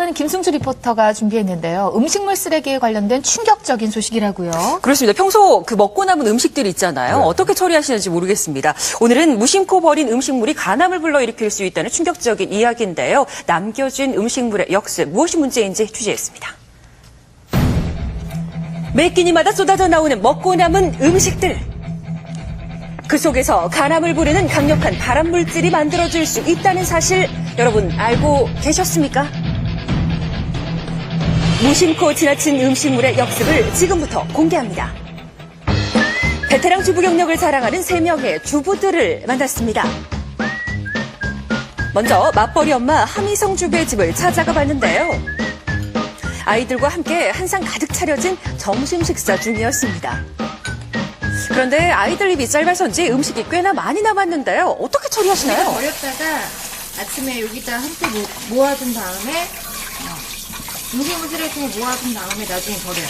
이번에는 김승주 리포터가 준비했는데요. 음식물 쓰레기에 관련된 충격적인 소식이라고요. 그렇습니다. 평소 그 먹고 남은 음식들 있잖아요. 네. 어떻게 처리하시는지 모르겠습니다. 오늘은 무심코 버린 음식물이 간암을 불러일으킬 수 있다는 충격적인 이야기인데요. 남겨진 음식물의 역습, 무엇이 문제인지 취재했습니다. 매 끼니마다 쏟아져 나오는 먹고 남은 음식들. 그 속에서 간암을 부르는 강력한 발암물질이 만들어질 수 있다는 사실 여러분 알고 계셨습니까? 무심코 지나친 음식물의 역습을 지금부터 공개합니다. 베테랑 주부 경력을 자랑하는 3명의 주부들을 만났습니다. 먼저 맞벌이 엄마 함희성 주부의 집을 찾아가 봤는데요. 아이들과 함께 한상 가득 차려진 점심 식사 중이었습니다. 그런데 아이들 입이 짧아서인지 음식이 꽤나 많이 남았는데요. 어떻게 처리하시나요? 버렸다가 아침에 여기다 한테 모아둔 다음에 음식물 쓰레기통에 모아둔 다음에 나중에 버려요.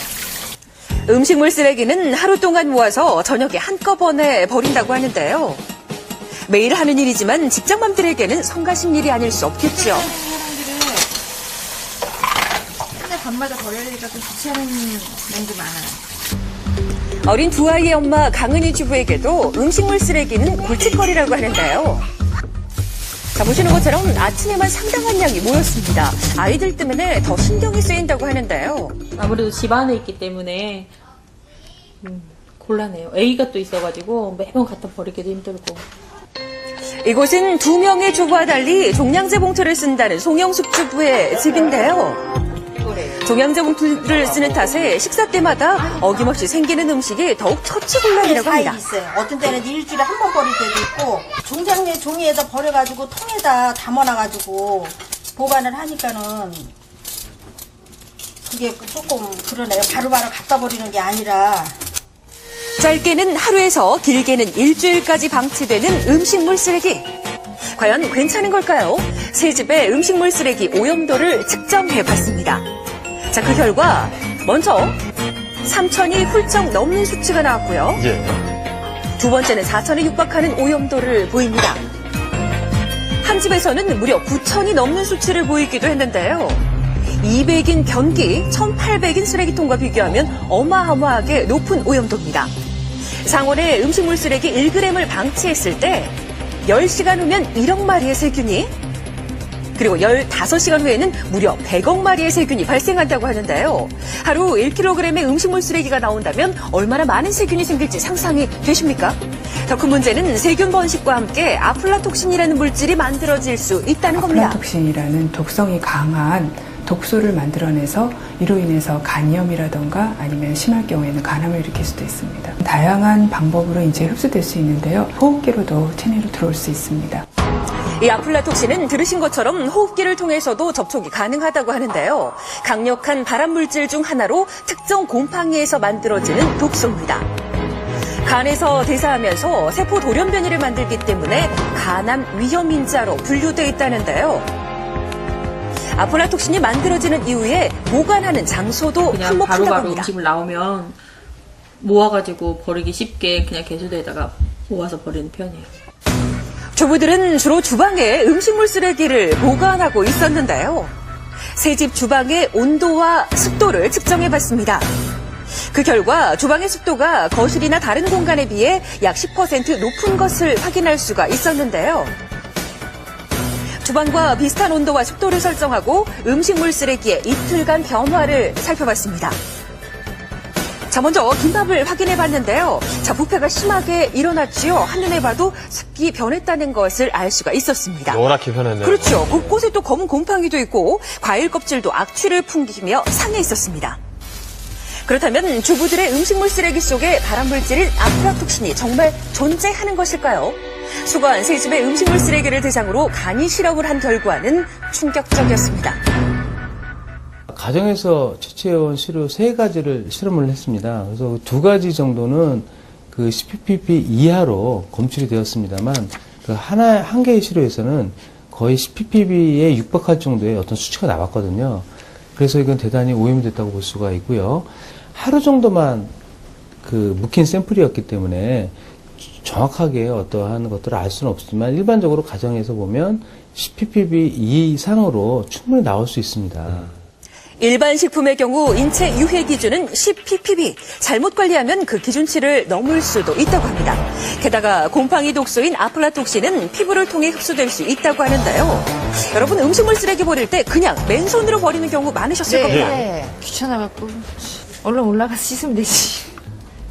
음식물 쓰레기는 하루 동안 모아서 저녁에 한꺼번에 버린다고 하는데요. 매일 하는 일이지만 직장맘들에게는 성가신 일이 아닐 수 없겠죠. 사람들은 맨날 밤마다 버려야 되니까 좀 귀찮은 면도 많아요. 어린 두 아이의 엄마 강은희 주부에게도 음식물 쓰레기는 골칫거리라고 하는데요. 자, 보시는 것처럼 아침에만 상당한 양이 모였습니다. 아이들 때문에 더 신경이 쓰인다고 하는데요. 아무래도 집 안에 있기 때문에 곤란해요. A가 또 있어가지고 매번 갖다 버리기도 힘들고. 이곳은 2명의 주부와 달리 종량제 봉투를 쓴다는 송영숙 주부의 집인데요. 종량제 봉투를 쓰는 탓에 식사 때마다 어김없이 생기는 음식이 더욱 처치곤란이라고 합니다. 있어요. 어떤 때는 일주일에 한 번 버릴 때도 있고 종량제 종이에다 버려가지고 통에다 담아놔가지고 보관을 하니까는 그게 조금 그러네요. 바로바로 갖다 버리는 게 아니라. 짧게는 하루에서 길게는 일주일까지 방치되는 음식물 쓰레기. 과연 괜찮은 걸까요? 새 집의 음식물 쓰레기 오염도를 측정해봤습니다. 자, 그 결과 먼저 3,000이 훌쩍 넘는 수치가 나왔고요. 두 번째는 4,000에 육박하는 오염도를 보입니다. 한 집에서는 무려 9,000이 넘는 수치를 보이기도 했는데요. 200인 변기, 1,800인 쓰레기통과 비교하면 어마어마하게 높은 오염도입니다. 상온에 음식물 쓰레기 1g을 방치했을 때 10시간 후면 1억 마리의 세균이, 그리고 15시간 후에는 무려 100억 마리의 세균이 발생한다고 하는데요. 하루 1kg의 음식물 쓰레기가 나온다면 얼마나 많은 세균이 생길지 상상이 되십니까? 더 큰 문제는 세균 번식과 함께 아플라톡신이라는 물질이 만들어질 수 있다는 겁니다. 아플라톡신이라는 독성이 강한 독소를 만들어내서 이로 인해서 간염이라던가 아니면 심할 경우에는 간암을 일으킬 수도 있습니다. 다양한 방법으로 이제 흡수될 수 있는데요. 호흡기로도 체내로 들어올 수 있습니다. 이 아플라톡신은 들으신 것처럼 호흡기를 통해서도 접촉이 가능하다고 하는데요. 강력한 발암물질 중 하나로 특정 곰팡이에서 만들어지는 독소입니다. 간에서 대사하면서 세포 돌연변이를 만들기 때문에 간암 위험인자로 분류돼 있다는데요. 아플라톡신이 만들어지는 이후에 보관하는 장소도 그냥 한몫한다고 바로바로 합니다. 음식물 나오면 모아가지고 버리기 쉽게 그냥 개수대에다가 모아서 버리는 편이에요. 주부들은 주로 주방에 음식물 쓰레기를 보관하고 있었는데요. 새 집 주방의 온도와 습도를 측정해봤습니다. 그 결과 주방의 습도가 거실이나 다른 공간에 비해 약 10% 높은 것을 확인할 수가 있었는데요. 주방과 비슷한 온도와 습도를 설정하고 음식물 쓰레기의 이틀간 변화를 살펴봤습니다. 자, 먼저 김밥을 확인해봤는데요. 자, 부패가 심하게 일어났지요. 한눈에 봐도 습기 변했다는 것을 알 수가 있었습니다. 노랗게 변했네요. 그렇죠. 곳곳에 또 검은 곰팡이도 있고 과일 껍질도 악취를 풍기며 상해 있었습니다. 그렇다면 주부들의 음식물 쓰레기 속에 발암물질인 아플라톡신이 정말 존재하는 것일까요? 수거한 새 집의 음식물 쓰레기를 대상으로 간이 실험을 한 결과는 충격적이었습니다. 가정에서 채취해온 시료 3가지를 실험을 했습니다. 그래서 2가지 정도는 그 CPPP 이하로 검출이 되었습니다만 그 한 개의 시료에서는 거의 CPPP에 육박할 정도의 어떤 수치가 나왔거든요. 그래서 이건 대단히 오염이 됐다고 볼 수가 있고요. 하루 정도만 그 묵힌 샘플이었기 때문에 정확하게 어떠한 것들을 알 수는 없지만 일반적으로 가정에서 보면 10ppb 이상으로 충분히 나올 수 있습니다. 일반 식품의 경우 인체 유해 기준은 10ppb. 잘못 관리하면 그 기준치를 넘을 수도 있다고 합니다. 게다가 곰팡이 독소인 아플라톡신은 피부를 통해 흡수될 수 있다고 하는데요. 여러분 음식물 쓰레기 버릴 때 그냥 맨손으로 버리는 경우 많으셨을 겁니다. 네. 귀찮아갖고 얼른 올라가서 씻으면 되지.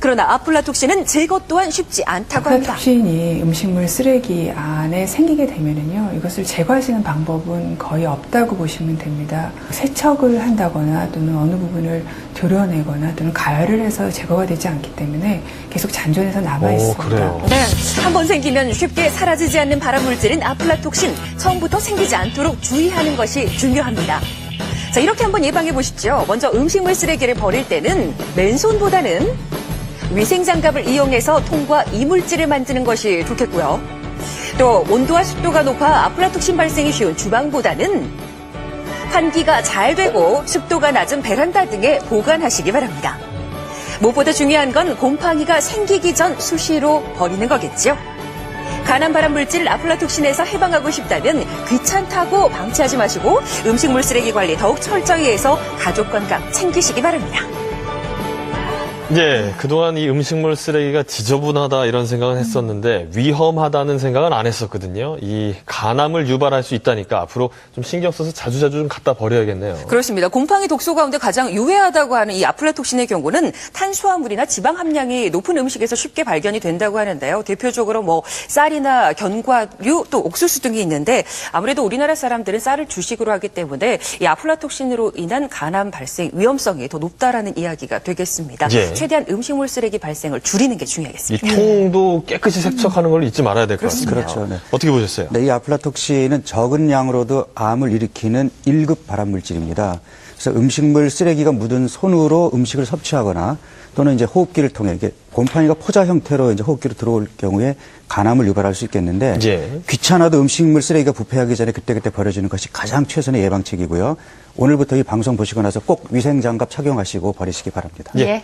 그러나 아플라톡신은 제거 또한 쉽지 않다고 합니다. 아플라톡신이 음식물 쓰레기 안에 생기게 되면은요, 이것을 제거할 수 있는 방법은 거의 없다고 보시면 됩니다. 세척을 한다거나 또는 어느 부분을 도려내거나 또는 가열을 해서 제거가 되지 않기 때문에 계속 잔존해서 남아 있습니다. 그래요. 네, 한번 생기면 쉽게 사라지지 않는 발암물질인 아플라톡신, 처음부터 생기지 않도록 주의하는 것이 중요합니다. 자, 이렇게 한번 예방해 보십시오. 먼저 음식물 쓰레기를 버릴 때는 맨손보다는 위생장갑을 이용해서 통과 이물질을 만드는 것이 좋겠고요. 또 온도와 습도가 높아 아플라톡신 발생이 쉬운 주방보다는 환기가 잘 되고 습도가 낮은 베란다 등에 보관하시기 바랍니다. 무엇보다 중요한 건 곰팡이가 생기기 전 수시로 버리는 거겠죠. 간암 발암 물질 아플라톡신에서 해방하고 싶다면 귀찮다고 방치하지 마시고 음식물 쓰레기 관리 더욱 철저히 해서 가족 건강 챙기시기 바랍니다. 예, 그동안 이 음식물 쓰레기가 지저분하다 이런 생각은 했었는데 위험하다는 생각은 안 했었거든요. 이 간암을 유발할 수 있다니까 앞으로 좀 신경 써서 자주자주 좀 갖다 버려야겠네요. 그렇습니다. 곰팡이 독소 가운데 가장 유해하다고 하는 이 아플라톡신의 경우는 탄수화물이나 지방 함량이 높은 음식에서 쉽게 발견이 된다고 하는데요. 대표적으로 뭐 쌀이나 견과류 또 옥수수 등이 있는데 아무래도 우리나라 사람들은 쌀을 주식으로 하기 때문에 이 아플라톡신으로 인한 간암 발생 위험성이 더 높다라는 이야기가 되겠습니다. 예. 최대한 음식물 쓰레기 발생을 줄이는 게 중요하겠습니다. 이 통도 깨끗이 세척하는 걸 잊지 말아야 될 것 같습니다. 그렇죠. 네. 어떻게 보셨어요? 네, 이 아플라톡신은 적은 양으로도 암을 일으키는 1급 발암물질입니다. 그래서 음식물 쓰레기가 묻은 손으로 음식을 섭취하거나 또는 이제 호흡기를 통해 이게 곰팡이가 포자 형태로 이제 호흡기로 들어올 경우에 간암을 유발할 수 있겠는데 예. 귀찮아도 음식물 쓰레기가 부패하기 전에 그때그때 버려지는 것이 가장 최선의 예방책이고요. 오늘부터 이 방송 보시고 나서 꼭 위생장갑 착용하시고 버리시기 바랍니다. 예. 예.